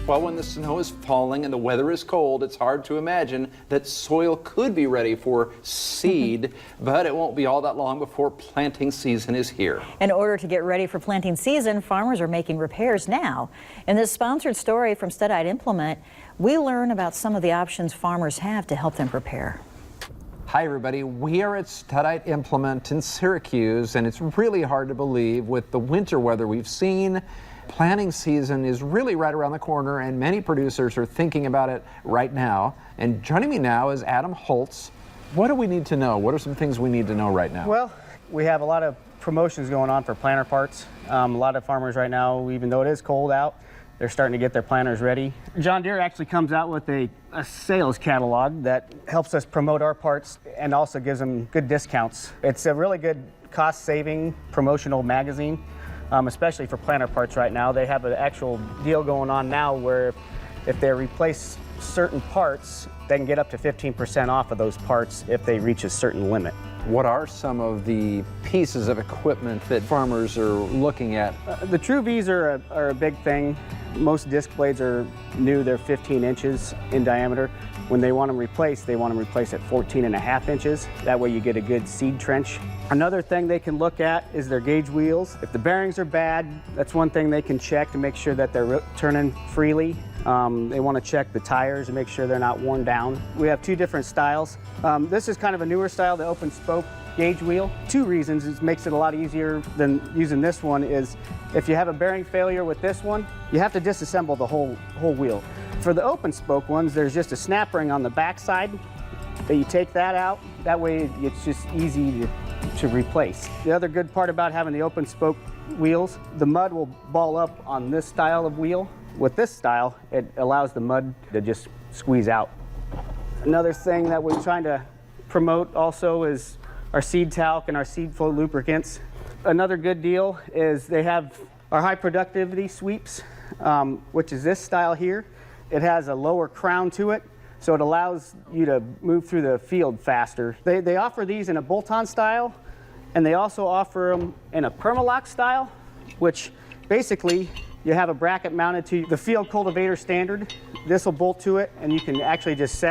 Well, when the snow is falling and the weather is cold, it's hard to imagine that soil could be ready for seed, but it won't be all that long before planting season is here. In order to get ready for planting season, farmers are making repairs now. In this sponsored story from Steadite Implement, we learn about some of the options farmers have to help them prepare. Hi everybody, we are at Steadite Implement in Syracuse, and it's really hard to believe with the winter weather we've seen. Planting season is really right around the corner, and many producers are thinking about it right now. And joining me now is Adam Holtz. What do we need to know? What are some things we need to know right now? Well, we have a lot of promotions going on for planter parts. A lot of farmers right now, even though it is cold out, they're starting to get their planters ready. John Deere actually comes out with a sales catalog that helps us promote our parts and also gives them good discounts. It's a really good cost-saving promotional magazine. Especially for planter parts right now. They have an actual deal going on now where if they replace certain parts, they can get up to 15% off of those parts if they reach a certain limit. What are some of the pieces of equipment that farmers are looking at? The True V's are a big thing. Most disc blades are new, they're 15 inches in diameter. When they want them replaced, they want them replaced at 14.5 inches. That way you get a good seed trench. Another thing they can look at is their gauge wheels. If the bearings are bad, that's one thing they can check to make sure that they're turning freely. They want to check the tires and make sure they're not worn down. We have two different styles. This is kind of a newer style, the open spoke gauge wheel. Two reasons it makes it a lot easier than using this one is if you have a bearing failure with this one, you have to disassemble the whole wheel. For the open spoke ones, there's just a snap ring on the back side that you take that out. That way it's just easy to replace. The other good part about having the open spoke wheels, the mud will ball up on this style of wheel. With this style, it allows the mud to just squeeze out. Another thing that we're trying to promote also is our seed talc and our seed flow lubricants. Another good deal is they have our high productivity sweeps, which is this style here. It has a lower crown to it, so it allows you to move through the field faster. They offer these in a bolt-on style, and they also offer them in a Permalock style, which basically you have a bracket mounted to the field cultivator standard. This will bolt to it, and you can actually just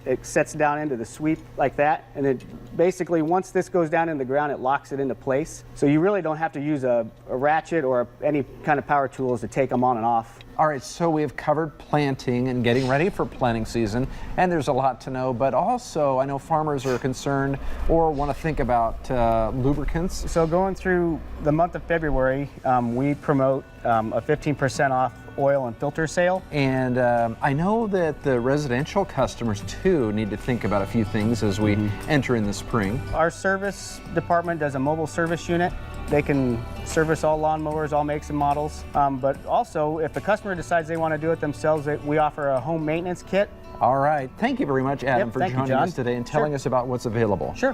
it sets down into the sweep like that, and it basically, once this goes down in the ground, it locks it into place. So you really don't have to use a ratchet or any kind of power tools to take them on and off. All right, so we have covered planting and getting ready for planting season, and there's a lot to know, but also I know farmers are concerned or want to think about lubricants. So going through the month of February, we promote a 15% off oil and filter sale. And I know that the residential customers too need to think about a few things as we enter in the spring. Our service department does a mobile service unit. They can service all lawnmowers, all makes and models. But also, if the customer decides they want to do it themselves, we offer a home maintenance kit. All right. Thank you very much, Adam, for joining us today and telling us about what's available. Sure.